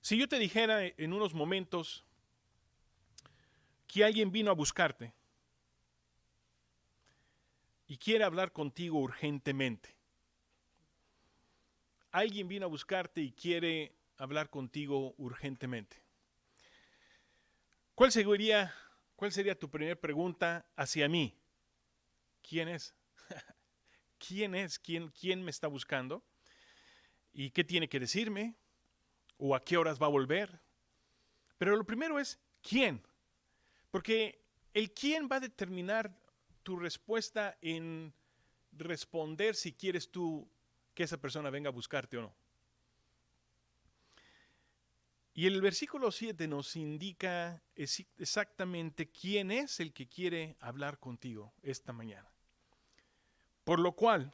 Si yo te dijera en unos momentos que alguien vino a buscarte y quiere hablar contigo urgentemente, alguien vino a buscarte y quiere hablar contigo urgentemente, ¿cuál sería tu primera pregunta hacia mí? ¿Quién es? ¿Quién es? ¿Quién me está buscando? ¿Y qué tiene que decirme? ¿O a qué horas va a volver? Pero lo primero es ¿quién? Porque el quién va a determinar tu respuesta en responder si quieres tú que esa persona venga a buscarte o no. Y el versículo 7 nos indica exactamente quién es el que quiere hablar contigo esta mañana. Por lo cual,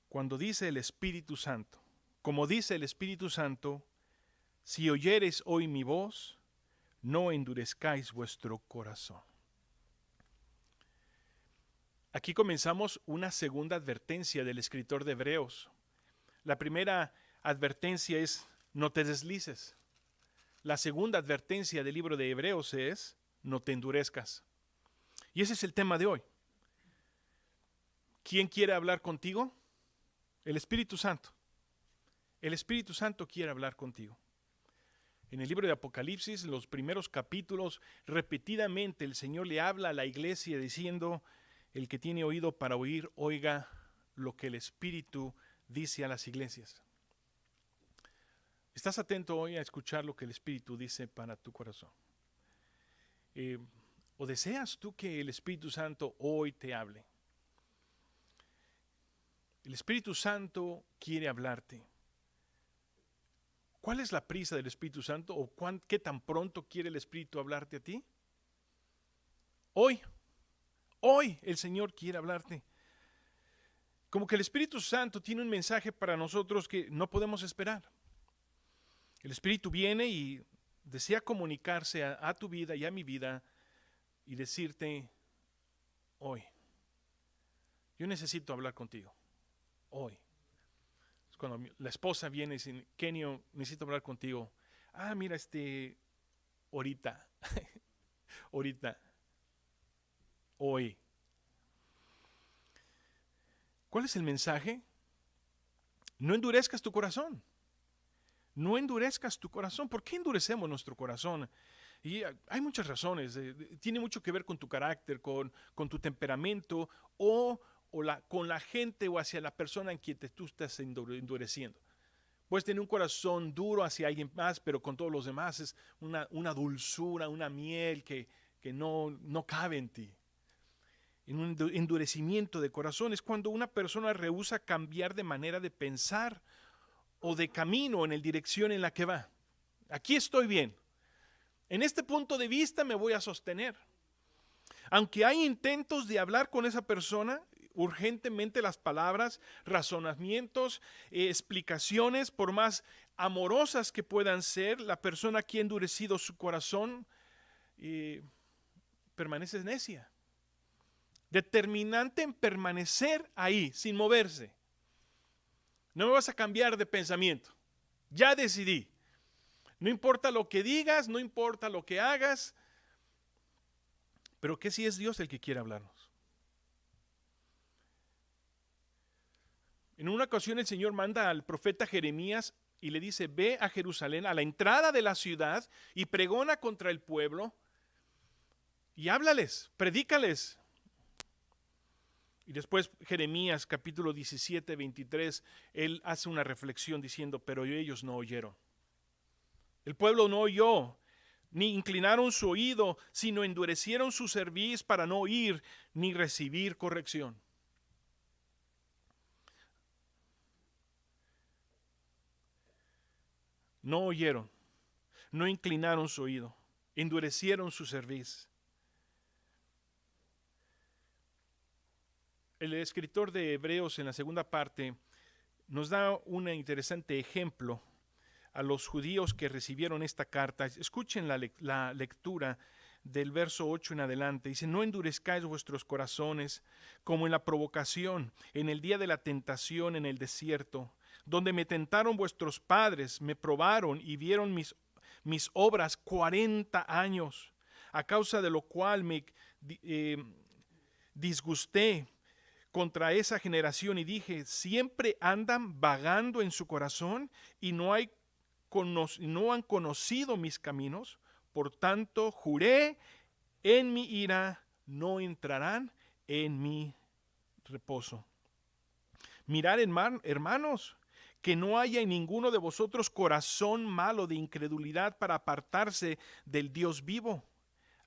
cuando dice el Espíritu Santo, como dice el Espíritu Santo, si oyereis hoy mi voz, no endurezcáis vuestro corazón. Aquí comenzamos una segunda advertencia del escritor de Hebreos. La primera advertencia es no te deslices. La segunda advertencia del libro de Hebreos es no te endurezcas. Y ese es el tema de hoy. ¿Quién quiere hablar contigo? El Espíritu Santo. El Espíritu Santo quiere hablar contigo. En el libro de Apocalipsis, en los primeros capítulos, repetidamente el Señor le habla a la iglesia diciendo: el que tiene oído para oír, oiga lo que el Espíritu dice a las iglesias. ¿Estás atento hoy a escuchar lo que el Espíritu dice para tu corazón? ¿O deseas tú que el Espíritu Santo hoy te hable? El Espíritu Santo quiere hablarte. ¿Cuál es la prisa del Espíritu Santo o qué tan pronto quiere el Espíritu hablarte a ti? Hoy el Señor quiere hablarte. Como que el Espíritu Santo tiene un mensaje para nosotros que no podemos esperar. El Espíritu viene y desea comunicarse a tu vida y a mi vida y decirte: hoy, yo necesito hablar contigo. Hoy. Es cuando la esposa viene y dice: Kenio, necesito hablar contigo. Ah, mira, ahorita, ahorita, hoy. ¿Cuál es el mensaje? No endurezcas tu corazón. No endurezcas tu corazón. ¿Por qué endurecemos nuestro corazón? Y hay muchas razones. Tiene mucho que ver con tu carácter, con tu temperamento con la gente o hacia la persona en quien tú estás endureciendo. Puedes tener un corazón duro hacia alguien más, pero con todos los demás es una dulzura, una miel que no cabe en ti. En un endurecimiento de corazón es cuando una persona rehúsa cambiar de manera de pensar o de camino en la dirección en la que va. Aquí estoy bien. En este punto de vista me voy a sostener. Aunque hay intentos de hablar con esa persona, urgentemente las palabras, razonamientos, explicaciones, por más amorosas que puedan ser, la persona que ha endurecido su corazón permanece necia. Determinante en permanecer ahí, sin moverse. No me vas a cambiar de pensamiento. Ya decidí. No importa lo que digas, no importa lo que hagas, pero que si es Dios el que quiere hablarnos. En una ocasión el Señor manda al profeta Jeremías y le dice: ve a Jerusalén, a la entrada de la ciudad, y pregona contra el pueblo y háblales, predícales. Y después Jeremías capítulo 17, 23, él hace una reflexión diciendo: pero ellos no oyeron. El pueblo no oyó, ni inclinaron su oído, sino endurecieron su cerviz para no oír ni recibir corrección. No oyeron, no inclinaron su oído, endurecieron su cerviz. El escritor de Hebreos en la segunda parte nos da un interesante ejemplo a los judíos que recibieron esta carta. Escuchen la lectura del verso 8 en adelante. Dice: no endurezcáis vuestros corazones como en la provocación, en el día de la tentación en el desierto, donde me tentaron vuestros padres, me probaron y vieron mis obras 40 años, a causa de lo cual me disgusté contra esa generación y dije, siempre andan vagando en su corazón y no han conocido mis caminos. Por tanto, juré en mi ira, no entrarán en mi reposo. Mirad, hermanos, que no haya en ninguno de vosotros corazón malo de incredulidad para apartarse del Dios vivo.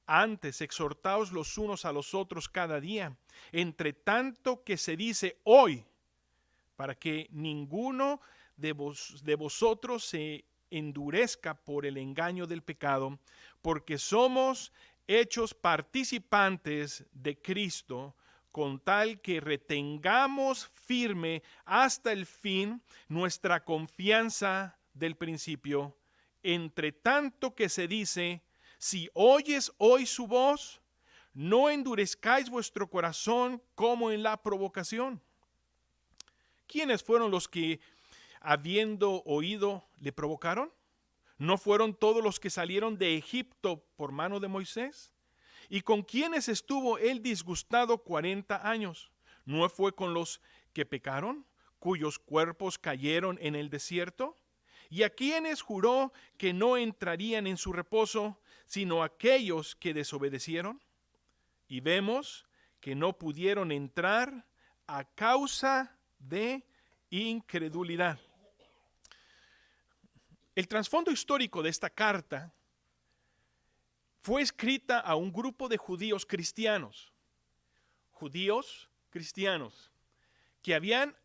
Antes, exhortaos los unos a los otros cada día, entre tanto que se dice hoy, para que ninguno de vosotros se endurezca por el engaño del pecado, porque somos hechos participantes de Cristo, con tal que retengamos firme hasta el fin nuestra confianza del principio, entre tanto que se dice, si oyes hoy su voz, no endurezcáis vuestro corazón como en la provocación. ¿Quiénes fueron los que, habiendo oído, le provocaron? ¿No fueron todos los que salieron de Egipto por mano de Moisés? ¿Y con quiénes estuvo él disgustado 40 años? ¿No fue con los que pecaron, cuyos cuerpos cayeron en el desierto? ¿Y a quiénes juró que no entrarían en su reposo, sino aquellos que desobedecieron? Y vemos que no pudieron entrar a causa de incredulidad. El trasfondo histórico de esta carta fue escrita a un grupo de judíos cristianos que habían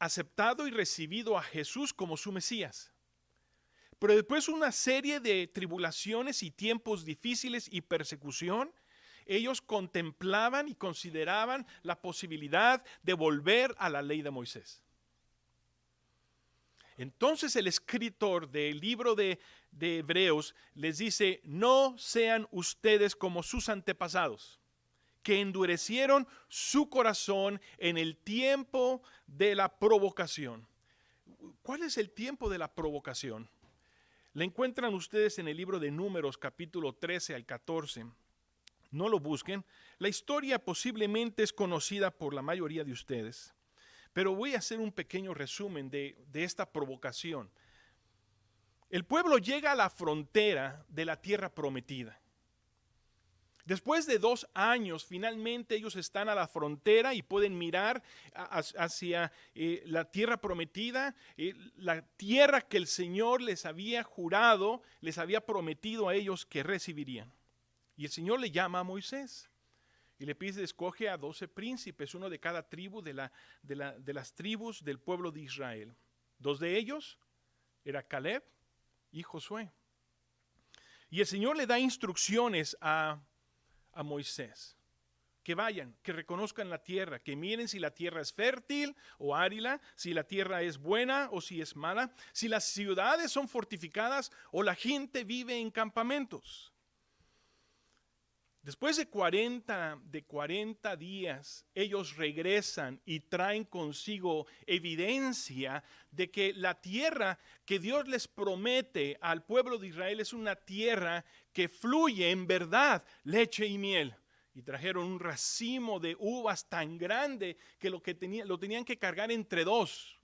aceptado y recibido a Jesús como su Mesías. Pero después de una serie de tribulaciones y tiempos difíciles y persecución, ellos contemplaban y consideraban la posibilidad de volver a la ley de Moisés. Entonces el escritor del libro de Hebreos les dice, no sean ustedes como sus antepasados, que endurecieron su corazón en el tiempo de la provocación. ¿Cuál es el tiempo de la provocación? La encuentran ustedes en el libro de Números, capítulo 13 al 14. No lo busquen. La historia posiblemente es conocida por la mayoría de ustedes. Pero voy a hacer un pequeño resumen de esta provocación. El pueblo llega a la frontera de la tierra prometida. Después de 2 años, finalmente ellos están a la frontera y pueden mirar hacia la tierra prometida, la tierra que el Señor les había jurado, les había prometido a ellos que recibirían. Y el Señor le llama a Moisés. Y le pide, escoge a 12 príncipes, uno de cada tribu de las tribus del pueblo de Israel. 2 de ellos era Caleb y Josué. Y el Señor le da instrucciones a Moisés. Que vayan, que reconozcan la tierra, que miren si la tierra es fértil o árida, si la tierra es buena o si es mala, si las ciudades son fortificadas o la gente vive en campamentos. Después de 40 días, ellos regresan y traen consigo evidencia de que la tierra que Dios les promete al pueblo de Israel es una tierra que fluye en verdad leche y miel. Y trajeron un racimo de uvas tan grande que lo tenían que cargar entre 2,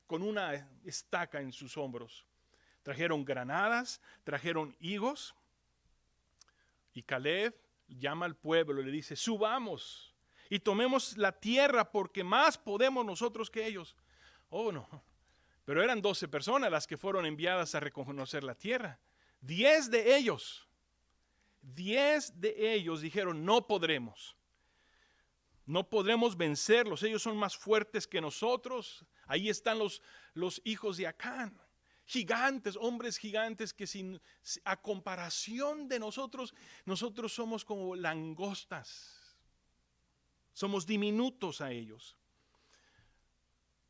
con una estaca en sus hombros. Trajeron granadas, trajeron higos. Y Caleb llama al pueblo y le dice, subamos y tomemos la tierra porque más podemos nosotros que ellos. Oh, no. Pero eran 12 personas las que fueron enviadas a reconocer la tierra. 10 de ellos dijeron, no podremos vencerlos, ellos son más fuertes que nosotros. Ahí están los hijos de Acán. Gigantes, hombres gigantes que a comparación de nosotros somos como langostas. Somos diminutos a ellos.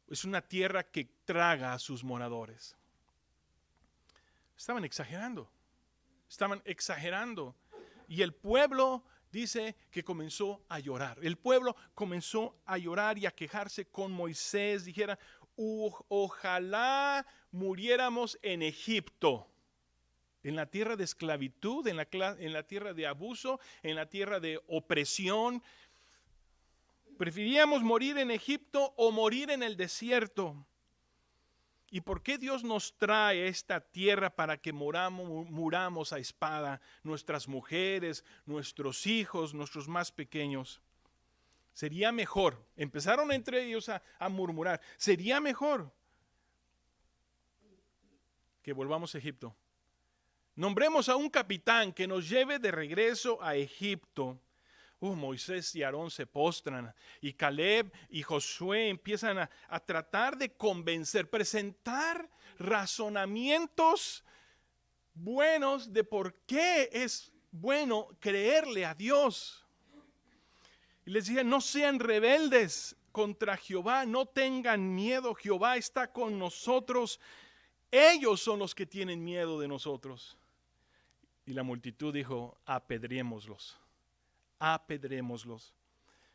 Es una tierra que traga a sus moradores. Estaban exagerando. Y el pueblo dice que comenzó a llorar. El pueblo comenzó a llorar y a quejarse con Moisés. Dijera, ojalá muriéramos en Egipto, en la tierra de esclavitud, en la tierra de abuso, en la tierra de opresión. Preferiríamos morir en Egipto o morir en el desierto. ¿Y por qué Dios nos trae a esta tierra para que muramos a espada? Nuestras mujeres, nuestros hijos, nuestros más pequeños. Sería mejor, empezaron entre ellos a murmurar, sería mejor que volvamos a Egipto. Nombremos a un capitán que nos lleve de regreso a Egipto. Moisés y Aarón se postran y Caleb y Josué empiezan a tratar de convencer, presentar razonamientos buenos de por qué es bueno creerle a Dios. Y les dije, no sean rebeldes contra Jehová, no tengan miedo, Jehová está con nosotros. Ellos son los que tienen miedo de nosotros. Y la multitud dijo, apedrémoslos. Apedrémoslos.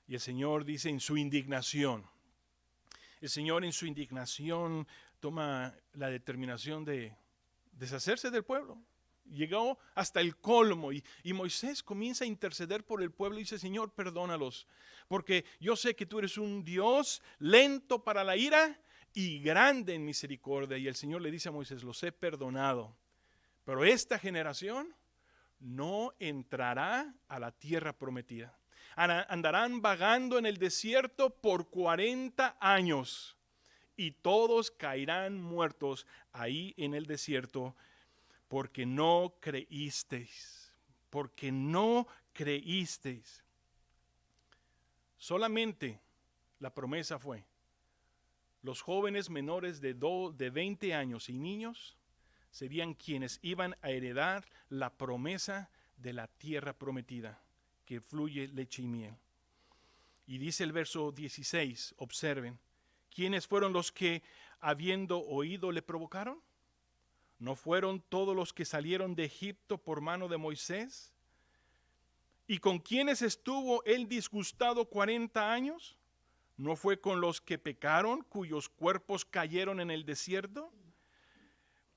Y el Señor dice en su indignación, el Señor en su indignación toma la determinación de deshacerse del pueblo. Llegó hasta el colmo y Moisés comienza a interceder por el pueblo y dice, Señor, perdónalos, porque yo sé que tú eres un Dios lento para la ira y grande en misericordia. Y el Señor le dice a Moisés, los he perdonado, pero esta generación no entrará a la tierra prometida. Andarán vagando en el desierto por 40 años y todos caerán muertos ahí en el desierto porque no creísteis. Porque no creísteis. Solamente la promesa fue, los jóvenes menores de 20 años y niños serían quienes iban a heredar la promesa de la tierra prometida, que fluye leche y miel. Y dice el verso 16, observen, ¿quiénes fueron los que, habiendo oído, le provocaron? ¿No fueron todos los que salieron de Egipto por mano de Moisés? ¿Y con quiénes estuvo él disgustado 40 años? ¿No fue con los que pecaron, cuyos cuerpos cayeron en el desierto?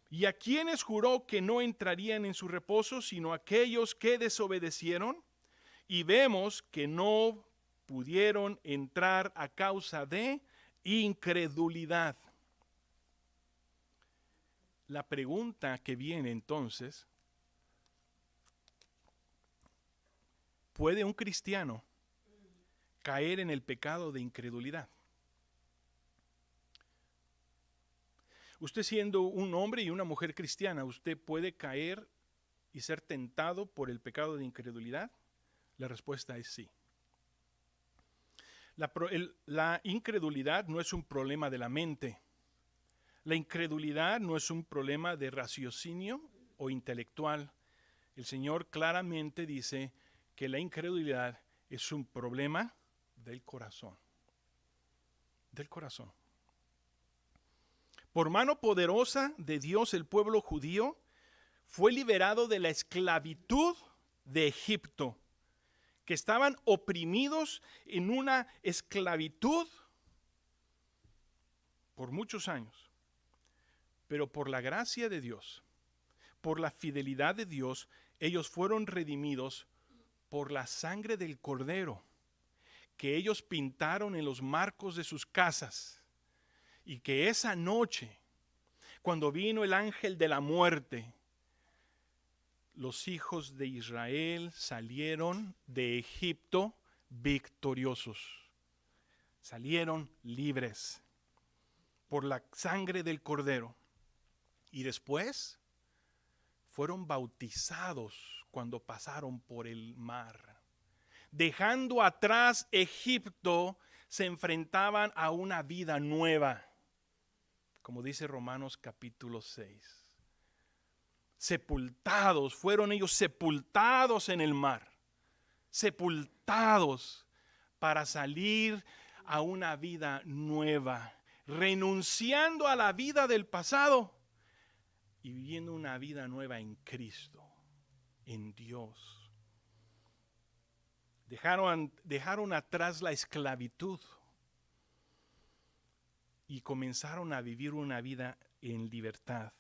¿Y a quiénes juró que no entrarían en su reposo, sino aquellos que desobedecieron? Y vemos que no pudieron entrar a causa de incredulidad. La pregunta que viene entonces, ¿puede un cristiano caer en el pecado de incredulidad? Usted siendo un hombre y una mujer cristiana, ¿usted puede caer y ser tentado por el pecado de incredulidad? La respuesta es sí. La incredulidad no es un problema de la mente. La incredulidad no es un problema de raciocinio o intelectual. El Señor claramente dice que la incredulidad es un problema del corazón. Del corazón. Por mano poderosa de Dios, el pueblo judío fue liberado de la esclavitud de Egipto, que estaban oprimidos en una esclavitud por muchos años. Pero por la gracia de Dios, por la fidelidad de Dios, ellos fueron redimidos por la sangre del Cordero, que ellos pintaron en los marcos de sus casas. Y que esa noche, cuando vino el ángel de la muerte, los hijos de Israel salieron de Egipto victoriosos. Salieron libres por la sangre del Cordero. Y después fueron bautizados cuando pasaron por el mar. Dejando atrás Egipto, se enfrentaban a una vida nueva. Como dice Romanos capítulo 6. Sepultados, fueron ellos sepultados en el mar. Sepultados para salir a una vida nueva. Renunciando a la vida del pasado y viviendo una vida nueva en Cristo, en Dios. Dejaron atrás la esclavitud. y comenzaron a vivir una vida en libertad.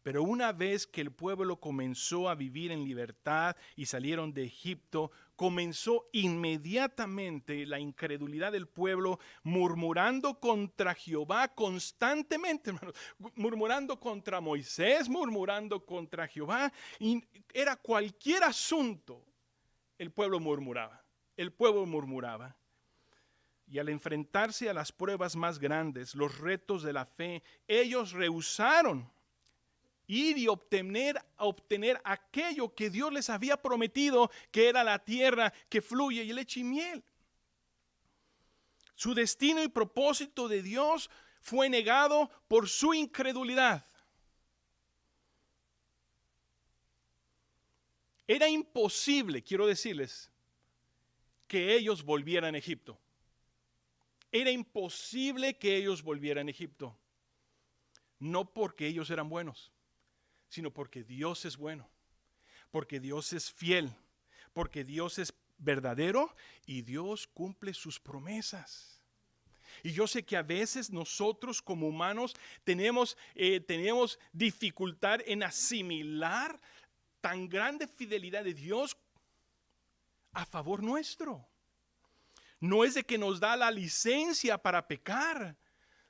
Pero una vez que el pueblo comenzó a vivir en libertad y salieron de Egipto, comenzó inmediatamente la incredulidad del pueblo, murmurando contra Jehová constantemente, hermanos, murmurando contra Moisés, murmurando contra Jehová. Y era cualquier asunto, el pueblo murmuraba, el pueblo murmuraba. Y al enfrentarse a las pruebas más grandes, los retos de la fe, ellos rehusaron ir y obtener aquello que Dios les había prometido, que era la tierra que fluye y leche y miel. Su destino y propósito de Dios fue negado por su incredulidad. Era imposible, quiero decirles, que ellos volvieran a Egipto. Era imposible que ellos volvieran a Egipto. No porque ellos eran buenos, sino porque Dios es bueno, porque Dios es fiel, porque Dios es verdadero y Dios cumple sus promesas. Y yo sé que a veces nosotros como humanos tenemos dificultad en asimilar tan grande fidelidad de Dios a favor nuestro. No es de que nos da la licencia para pecar,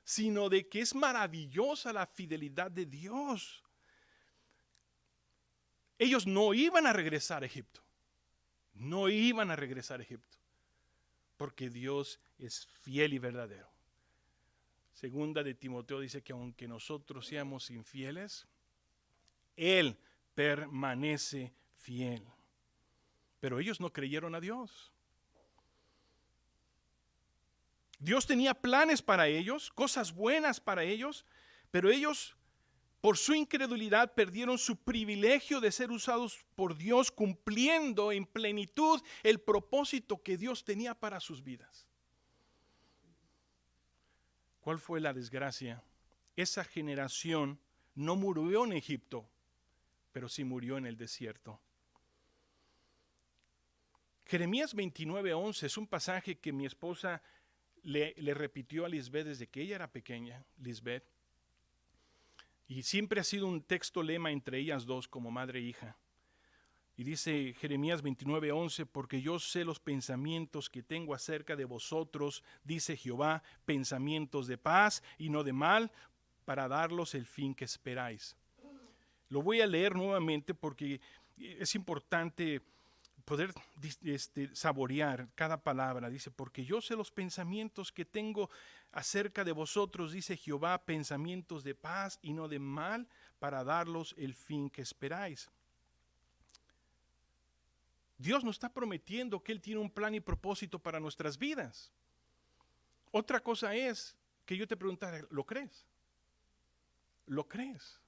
sino de que es maravillosa la fidelidad de Dios. Ellos no iban a regresar a Egipto. No iban a regresar a Egipto. Porque Dios es fiel y verdadero. Segunda de Timoteo dice que aunque nosotros seamos infieles, Él permanece fiel. Pero ellos no creyeron a Dios. Dios tenía planes para ellos, cosas buenas para ellos, pero ellos, por su incredulidad, perdieron su privilegio de ser usados por Dios, cumpliendo en plenitud el propósito que Dios tenía para sus vidas. ¿Cuál fue la desgracia? Esa generación no murió en Egipto, pero sí murió en el desierto. Jeremías 29:11 es un pasaje que mi esposa le repitió a Lisbeth desde que ella era pequeña, Lisbeth. Y siempre ha sido un texto lema entre ellas dos como madre e hija. Y dice Jeremías 29:11, porque yo sé los pensamientos que tengo acerca de vosotros, dice Jehová, pensamientos de paz y no de mal, para darlos el fin que esperáis. Lo voy a leer nuevamente porque es importante poder saborear cada palabra. Dice, porque yo sé los pensamientos que tengo acerca de vosotros, dice Jehová, pensamientos de paz y no de mal, para darlos el fin que esperáis. Dios nos está prometiendo que Él tiene un plan y propósito para nuestras vidas. Otra cosa es que yo te preguntara, ¿lo crees? ¿Lo crees?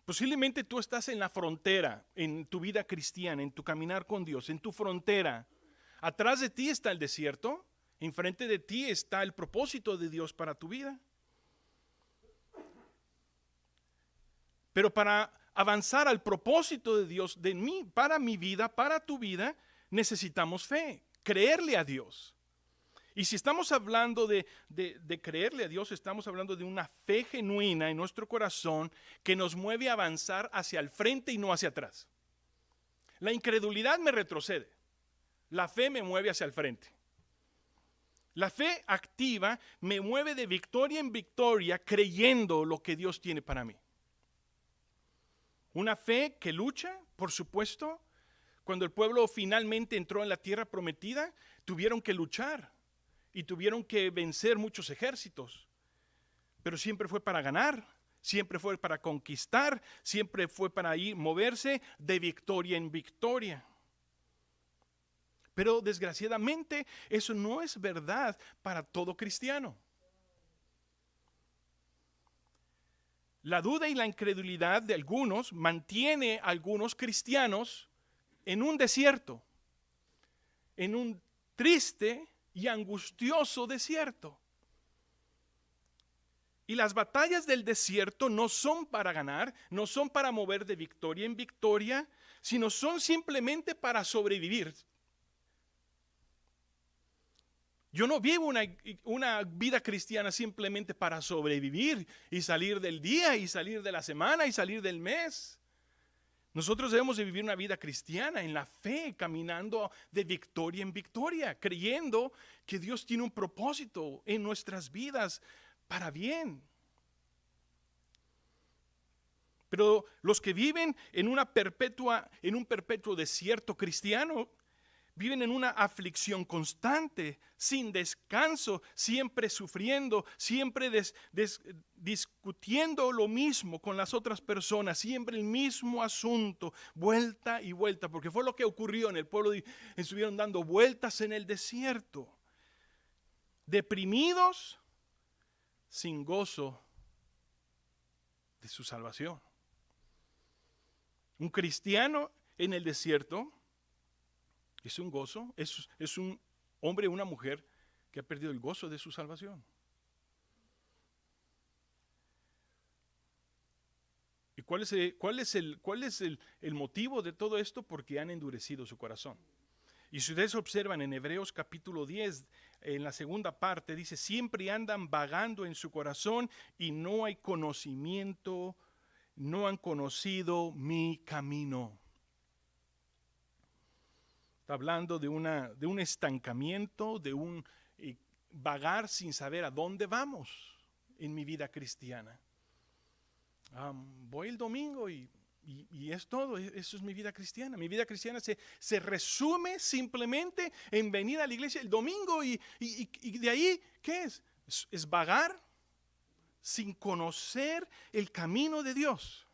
Posiblemente tú estás en la frontera, en tu vida cristiana, en tu caminar con Dios, en tu frontera. Atrás de ti está el desierto, enfrente de ti está el propósito de Dios para tu vida. Pero para avanzar al propósito de Dios de mí, para mi vida, para tu vida, necesitamos fe, creerle a Dios. Y si estamos hablando de creerle a Dios, estamos hablando de una fe genuina en nuestro corazón que nos mueve a avanzar hacia el frente y no hacia atrás. La incredulidad me retrocede. La fe me mueve hacia el frente. La fe activa me mueve de victoria en victoria creyendo lo que Dios tiene para mí. Una fe que lucha, por supuesto. Cuando el pueblo finalmente entró en la tierra prometida, tuvieron que luchar. Y tuvieron que vencer muchos ejércitos, pero siempre fue para ganar, siempre fue para conquistar, siempre fue para moverse de victoria en victoria. Pero desgraciadamente eso no es verdad para todo cristiano. La duda y la incredulidad de algunos mantiene a algunos cristianos en un desierto, en un triste y angustioso desierto. Y las batallas del desierto no son para ganar, no son para mover de victoria en victoria, sino son simplemente para sobrevivir. Yo no vivo una vida cristiana simplemente para sobrevivir y salir del día y salir de la semana y salir del mes. Nosotros debemos de vivir una vida cristiana en la fe, caminando de victoria en victoria, creyendo que Dios tiene un propósito en nuestras vidas para bien. Pero los que viven en un perpetuo desierto cristiano, viven en una aflicción constante, sin descanso, siempre sufriendo, siempre discutiendo lo mismo con las otras personas, siempre el mismo asunto, vuelta y vuelta, porque fue lo que ocurrió en el pueblo, estuvieron dando vueltas en el desierto, deprimidos, sin gozo de su salvación. Un cristiano en el desierto es un gozo, es un hombre o una mujer que ha perdido el gozo de su salvación. ¿Y cuál es el motivo de todo esto? Porque han endurecido su corazón. Y si ustedes observan en Hebreos capítulo 10, en la segunda parte, dice, siempre andan vagando en su corazón y no hay conocimiento, no han conocido mi camino. Está hablando de un estancamiento, de un vagar sin saber a dónde vamos en mi vida cristiana. Voy el domingo y es todo, eso es mi vida cristiana. Mi vida cristiana se resume simplemente en venir a la iglesia el domingo y de ahí, ¿qué es? Es vagar sin conocer el camino de Dios.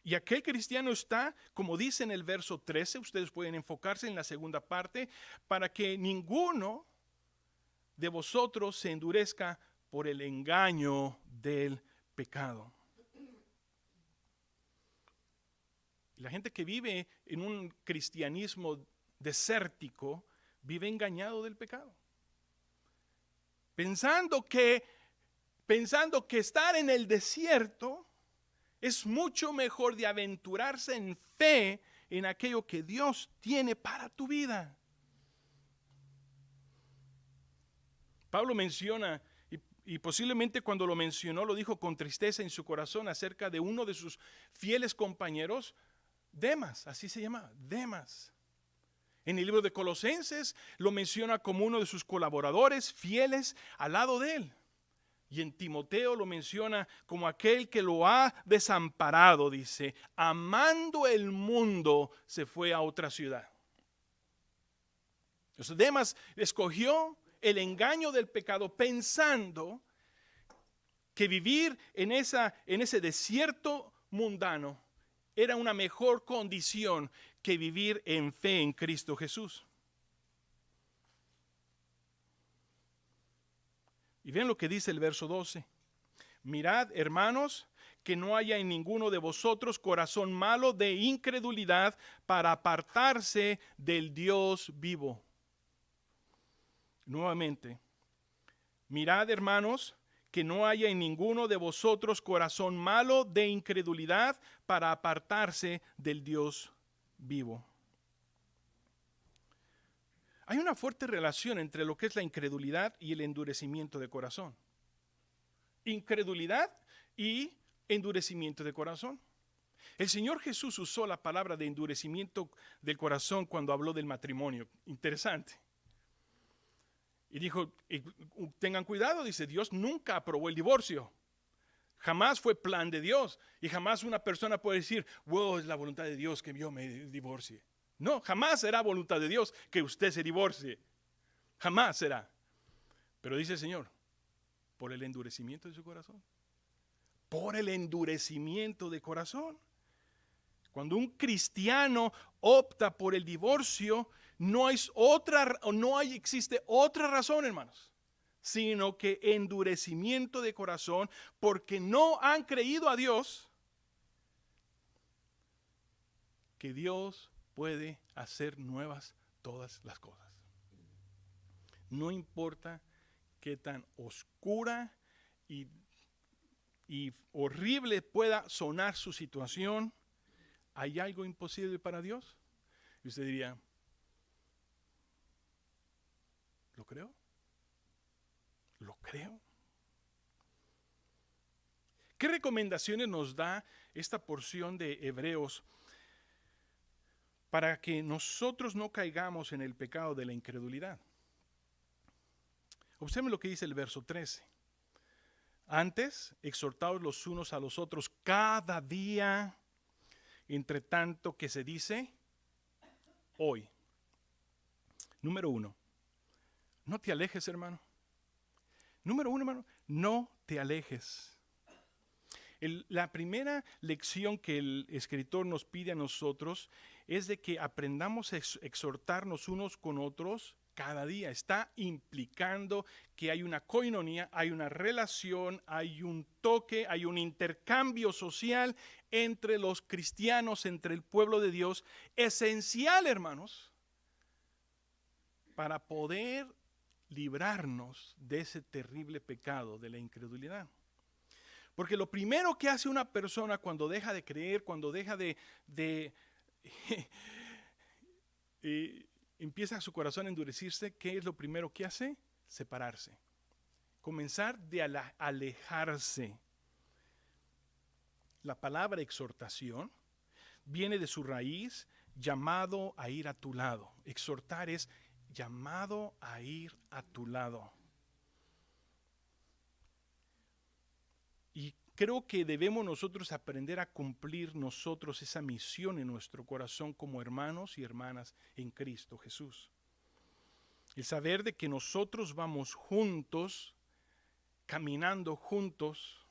Y aquel cristiano está, como dice en el verso 13, ustedes pueden enfocarse en la segunda parte, para que ninguno de vosotros se endurezca por el engaño del pecado. La gente que vive en un cristianismo desértico vive engañado del pecado. Pensando que estar en el desierto es mucho mejor de aventurarse en fe en aquello que Dios tiene para tu vida. Pablo menciona, y posiblemente cuando lo mencionó lo dijo con tristeza en su corazón acerca de uno de sus fieles compañeros, Demas, así se llama, Demas. En el libro de Colosenses lo menciona como uno de sus colaboradores fieles al lado de él. Y en Timoteo lo menciona como aquel que lo ha desamparado, dice, amando el mundo se fue a otra ciudad. Entonces Demas escogió el engaño del pecado pensando que vivir en ese desierto mundano era una mejor condición que vivir en fe en Cristo Jesús. Y vean lo que dice el verso 12. Mirad, hermanos, que no haya en ninguno de vosotros corazón malo de incredulidad para apartarse del Dios vivo. Nuevamente, mirad, hermanos, que no haya en ninguno de vosotros corazón malo de incredulidad para apartarse del Dios vivo. Hay una fuerte relación entre lo que es la incredulidad y el endurecimiento de corazón. Incredulidad y endurecimiento de corazón. El Señor Jesús usó la palabra de endurecimiento del corazón cuando habló del matrimonio. Interesante. Y dijo, tengan cuidado, dice, Dios nunca aprobó el divorcio. Jamás fue plan de Dios. Y jamás una persona puede decir, wow, es la voluntad de Dios que yo me divorcie. No, jamás será voluntad de Dios que usted se divorcie. Jamás será. Pero dice el Señor, por el endurecimiento de su corazón. Por el endurecimiento de corazón. Cuando un cristiano opta por el divorcio, existe otra razón, hermanos, sino que endurecimiento de corazón, porque no han creído a Dios que Dios puede hacer nuevas todas las cosas. No importa qué tan oscura y horrible pueda sonar su situación, ¿hay algo imposible para Dios? Y usted diría, ¿Lo creo? ¿Lo creo? ¿Qué recomendaciones nos da esta porción de Hebreos para que nosotros no caigamos en el pecado de la incredulidad? Observen lo que dice el verso 13. Antes, exhortaos los unos a los otros cada día, entre tanto que se dice hoy. Número 1, no te alejes, hermano. Número 1, hermano, no te alejes. La primera lección que el escritor nos pide a nosotros es de que aprendamos a exhortarnos unos con otros cada día. Está implicando que hay una koinonía, hay una relación, hay un toque, hay un intercambio social entre los cristianos, entre el pueblo de Dios, esencial, hermanos, para poder librarnos de ese terrible pecado de la incredulidad. Porque lo primero que hace una persona cuando deja de creer, cuando deja empieza su corazón a endurecerse, ¿qué es lo primero que hace? Separarse. Comenzar de alejarse. La palabra exhortación viene de su raíz, llamado a ir a tu lado. Exhortar es llamado a ir a tu lado. Y creo que debemos nosotros aprender a cumplir nosotros esa misión en nuestro corazón como hermanos y hermanas en Cristo Jesús. El saber de que nosotros vamos juntos, caminando juntos.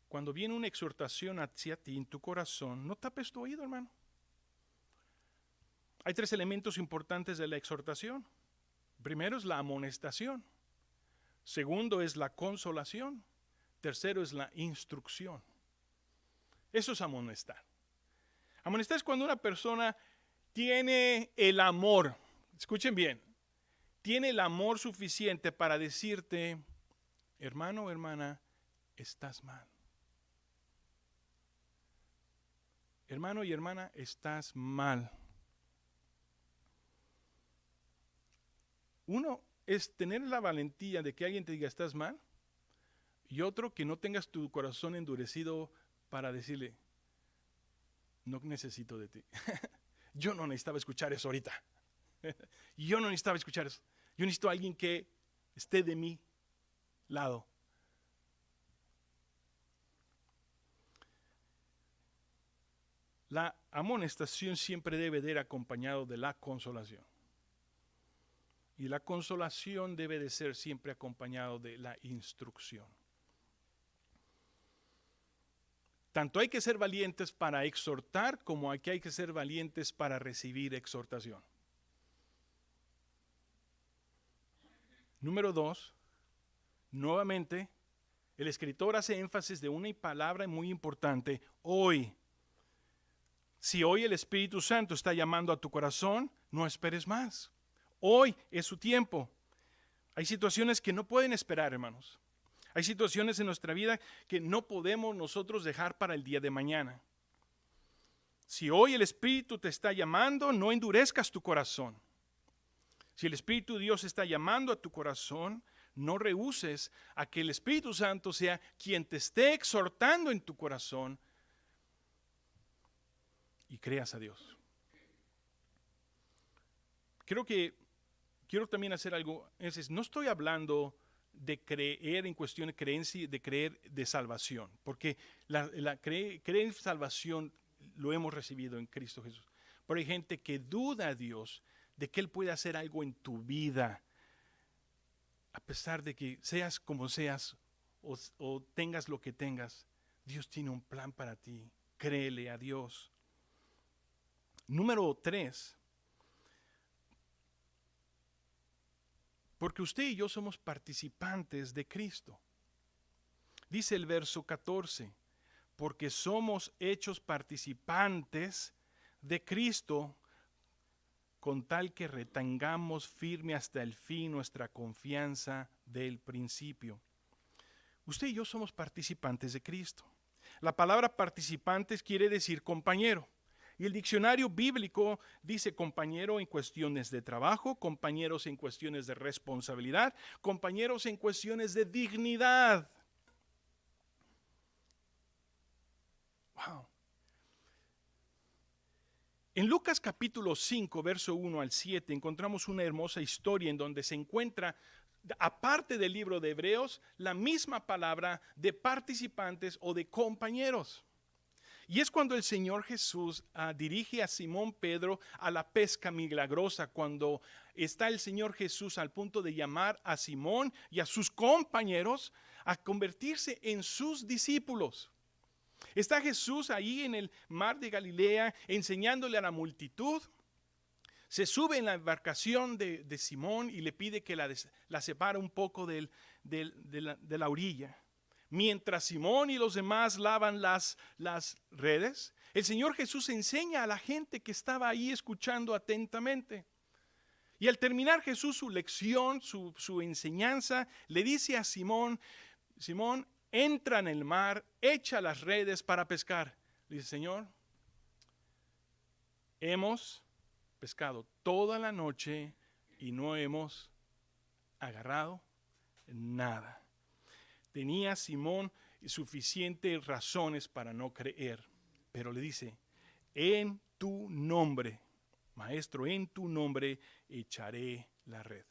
Cuando viene una exhortación hacia ti en tu corazón, no tapes tu oído, hermano. Hay 3 elementos importantes de la exhortación. Primero es la amonestación. Segundo es la consolación. Tercero es la instrucción. Eso es amonestar. Amonestar es cuando una persona tiene el amor. Escuchen bien. Tiene el amor suficiente para decirte, hermano o hermana, estás mal. Hermano y hermana, estás mal. Uno es tener la valentía de que alguien te diga estás mal, y otro que no tengas tu corazón endurecido para decirle, no necesito de ti. Yo no necesitaba escuchar eso ahorita. Yo no necesitaba escuchar eso. Yo necesito a alguien que esté de mi lado. La amonestación siempre debe de ir acompañado de la consolación. Y la consolación debe de ser siempre acompañado de la instrucción. Tanto hay que ser valientes para exhortar como hay que ser valientes para recibir exhortación. Número 2, nuevamente, el escritor hace énfasis de una palabra muy importante, hoy. Si hoy el Espíritu Santo está llamando a tu corazón, no esperes más. Hoy es su tiempo. Hay situaciones que no pueden esperar, hermanos. Hay situaciones en nuestra vida que no podemos nosotros dejar para el día de mañana. Si hoy el Espíritu te está llamando, no endurezcas tu corazón. Si el Espíritu de Dios está llamando a tu corazón, no rehúses a que el Espíritu Santo sea quien te esté exhortando en tu corazón y creas a Dios. Quiero también hacer algo. No estoy hablando de creer en cuestión de creencia, de creer de salvación, porque creer en salvación lo hemos recibido en Cristo Jesús. Pero hay gente que duda a Dios de que Él puede hacer algo en tu vida, a pesar de que seas como seas o tengas lo que tengas. Dios tiene un plan para ti. Créele a Dios. Número 3. Porque usted y yo somos participantes de Cristo. Dice el verso 14, porque somos hechos participantes de Cristo, con tal que retengamos firme hasta el fin nuestra confianza del principio. Usted y yo somos participantes de Cristo. La palabra participantes quiere decir compañero. Y el diccionario bíblico dice compañero en cuestiones de trabajo, compañeros en cuestiones de responsabilidad, compañeros en cuestiones de dignidad. Wow. En Lucas capítulo 5, verso 1 al 7, encontramos una hermosa historia en donde se encuentra, aparte del libro de Hebreos, la misma palabra de participantes o de compañeros. Y es cuando el Señor Jesús dirige a Simón Pedro a la pesca milagrosa, cuando está el Señor Jesús al punto de llamar a Simón y a sus compañeros a convertirse en sus discípulos. Está Jesús ahí en el mar de Galilea enseñándole a la multitud. Se sube en la embarcación de Simón y le pide que la separe un poco de la orilla. Mientras Simón y los demás lavan las redes, el Señor Jesús enseña a la gente que estaba ahí escuchando atentamente. Y al terminar Jesús su lección, su enseñanza, le dice a Simón, Simón, entra en el mar, echa las redes para pescar. Le dice, Señor, hemos pescado toda la noche y no hemos agarrado nada. Tenía Simón suficientes razones para no creer, pero le dice, en tu nombre, maestro, en tu nombre echaré la red.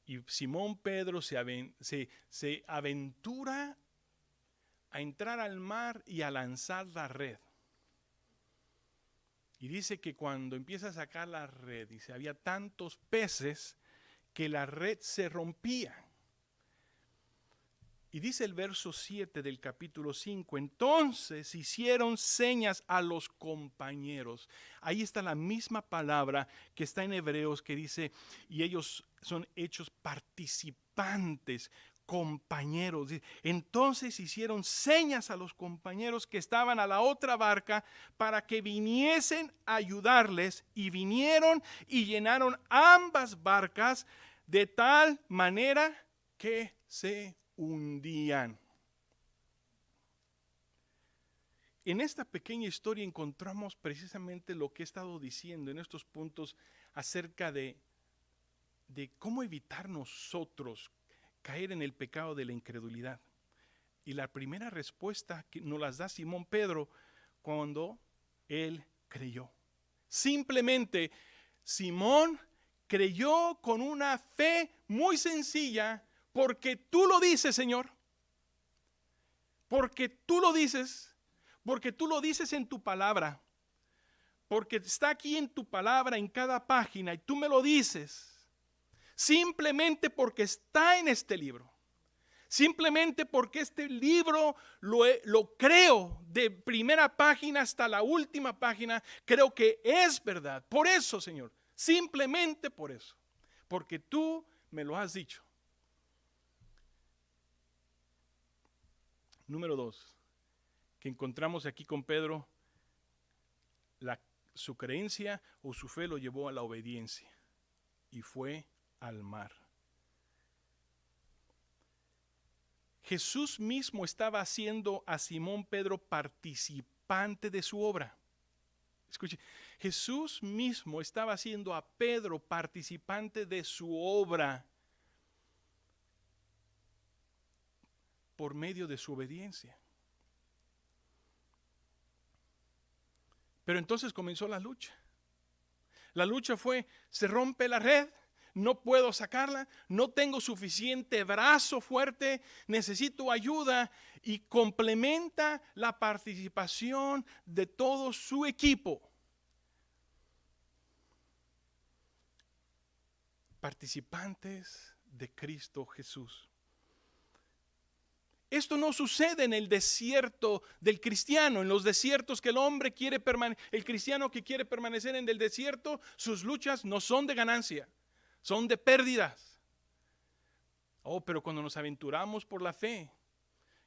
Y Simón Pedro se aventura a entrar al mar y a lanzar la red. Y dice que cuando empieza a sacar la red, dice, había tantos peces que la red se rompía. Y dice el verso 7 del capítulo 5, entonces hicieron señas a los compañeros. Ahí está la misma palabra que está en Hebreos que dice, y ellos son hechos participantes, compañeros. Entonces hicieron señas a los compañeros que estaban a la otra barca para que viniesen a ayudarles, y vinieron y llenaron ambas barcas de tal manera que se hundían. En esta pequeña historia encontramos precisamente lo que he estado diciendo en estos puntos acerca de cómo evitar nosotros caer en el pecado de la incredulidad. Y la primera respuesta que nos las da Simón Pedro cuando él creyó. Simplemente Simón creyó con una fe muy sencilla, porque tú lo dices, Señor. Porque tú lo dices. Porque tú lo dices en tu palabra. Porque está aquí en tu palabra, en cada página, y tú me lo dices. Simplemente porque está en este libro. Simplemente porque este libro lo creo de primera página hasta la última página. Creo que es verdad. Por eso, Señor. Simplemente por eso. Porque tú me lo has dicho. Número 2, que encontramos aquí con Pedro, su creencia o su fe lo llevó a la obediencia y fue al mar. Jesús mismo estaba haciendo a Simón Pedro participante de su obra. Escuche, Jesús mismo estaba haciendo a Pedro participante de su obra por medio de su obediencia. Pero entonces comenzó la lucha. La lucha fue, se rompe la red, no puedo sacarla, no tengo suficiente brazo fuerte, necesito ayuda, y complementa la participación de todo su equipo. Participantes de Cristo Jesús. Esto no sucede en el desierto del cristiano, en los desiertos que el hombre quiere permanecer, el cristiano que quiere permanecer en el desierto, sus luchas no son de ganancia, son de pérdidas. Oh, pero cuando nos aventuramos por la fe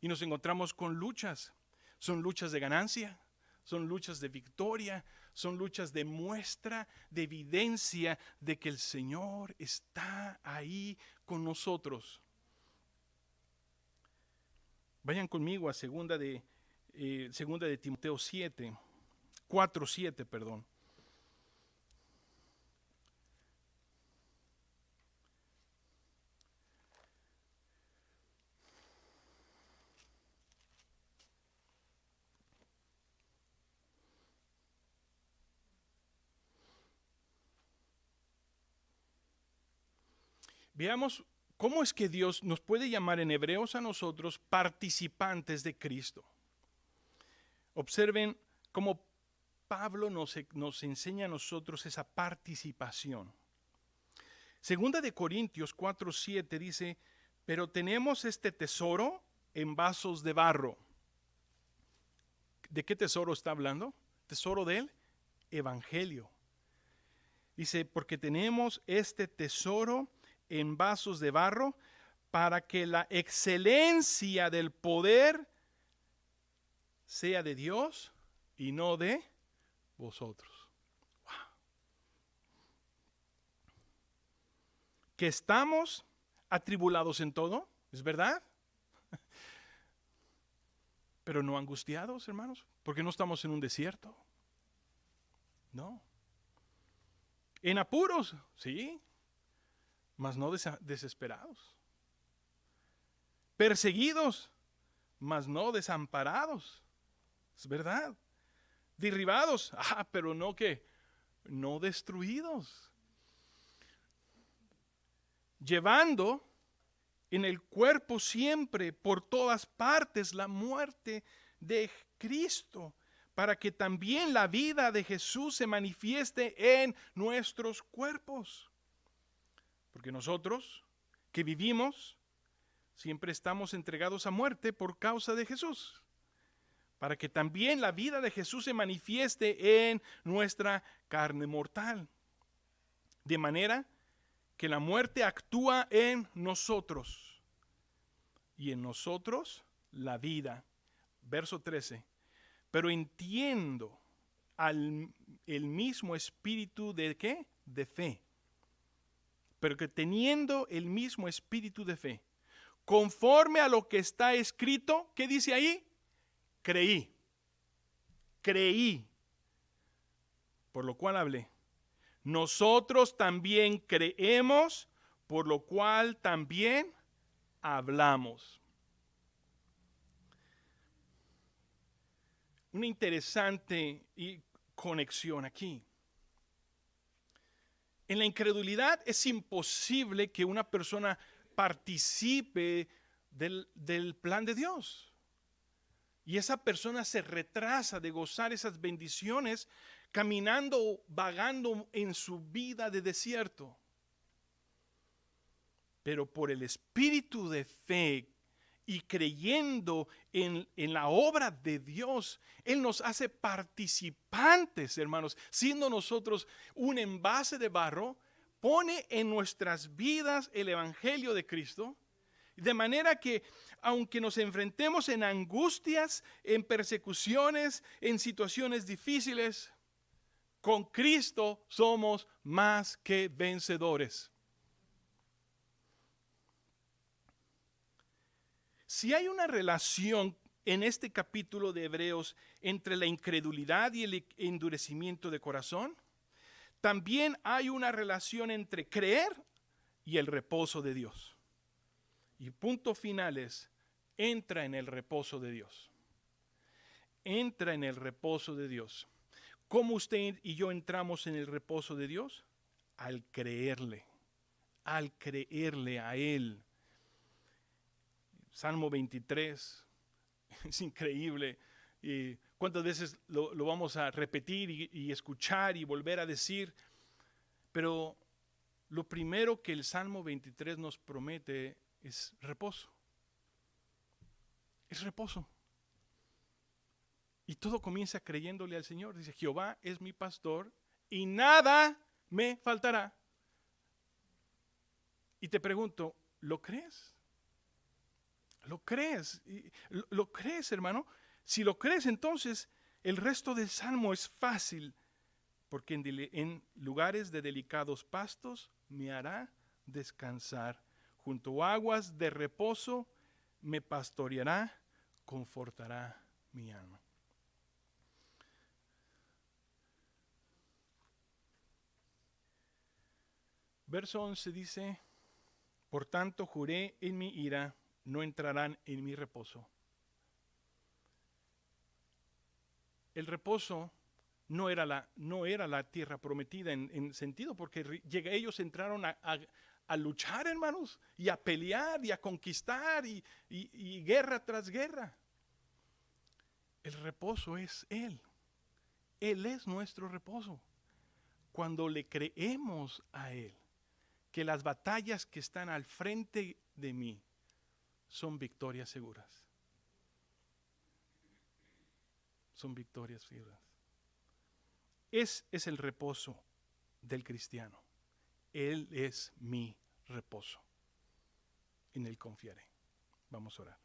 y nos encontramos con luchas, son luchas de ganancia, son luchas de victoria, son luchas de muestra, de evidencia de que el Señor está ahí con nosotros. Vayan conmigo a segunda de segunda de Timoteo 4:7, perdón. Veamos cómo es que Dios nos puede llamar en Hebreos a nosotros participantes de Cristo. Observen cómo Pablo nos enseña a nosotros esa participación. Segunda de Corintios 4:7 dice, pero tenemos este tesoro en vasos de barro. ¿De qué tesoro está hablando? Tesoro del Evangelio. Dice, porque tenemos este tesoro en vasos de barro para que la excelencia del poder sea de Dios y no de vosotros. Wow. Que estamos atribulados en todo, ¿es verdad? Pero no angustiados, hermanos, porque no estamos en un desierto. No. En apuros, sí, mas no desesperados. Perseguidos, mas no desamparados. Es verdad. Derribados, pero no que no destruidos. Llevando en el cuerpo siempre por todas partes la muerte de Cristo, para que también la vida de Jesús se manifieste en nuestros cuerpos. Porque nosotros que vivimos siempre estamos entregados a muerte por causa de Jesús, para que también la vida de Jesús se manifieste en nuestra carne mortal. De manera que la muerte actúa en nosotros y en nosotros la vida. Verso 13. Pero entiendo el mismo espíritu de ¿qué? De fe. Pero que teniendo el mismo espíritu de fe, conforme a lo que está escrito, ¿qué dice ahí? Creí. Por lo cual hablé. Nosotros también creemos, por lo cual también hablamos. Una interesante conexión aquí. En la incredulidad es imposible que una persona participe del plan de Dios. Y esa persona se retrasa de gozar esas bendiciones caminando, vagando en su vida de desierto. Pero por el espíritu de fe y creyendo en la obra de Dios, Él nos hace participantes, hermanos, siendo nosotros un envase de barro, pone en nuestras vidas el Evangelio de Cristo, de manera que aunque nos enfrentemos en angustias, en persecuciones, en situaciones difíciles, con Cristo somos más que vencedores. Si hay una relación en este capítulo de Hebreos entre la incredulidad y el endurecimiento de corazón, también hay una relación entre creer y el reposo de Dios. Y punto final es, entra en el reposo de Dios. Entra en el reposo de Dios. ¿Cómo usted y yo entramos en el reposo de Dios? Al creerle a Él. Salmo 23, es increíble. Y cuántas veces lo vamos a repetir y escuchar y volver a decir. Pero lo primero que el Salmo 23 nos promete es reposo. Es reposo. Y todo comienza creyéndole al Señor. Dice, Jehová es mi pastor y nada me faltará. Y te pregunto, ¿lo crees? ¿Lo crees? ¿Lo crees, hermano? Si lo crees, entonces el resto del Salmo es fácil, porque en lugares de delicados pastos me hará descansar. Junto a aguas de reposo me pastoreará, confortará mi alma. Verso 11 dice, por tanto juré en mi ira, no entrarán en mi reposo. El reposo no era la tierra prometida en sentido, porque ellos entraron a luchar, hermanos, y a pelear y a conquistar y guerra tras guerra. El reposo es Él. Él es nuestro reposo. Cuando le creemos a Él, que las batallas que están al frente de mí son victorias seguras. Son victorias seguras. Es el reposo del cristiano. Él es mi reposo. En Él confiaré. Vamos a orar.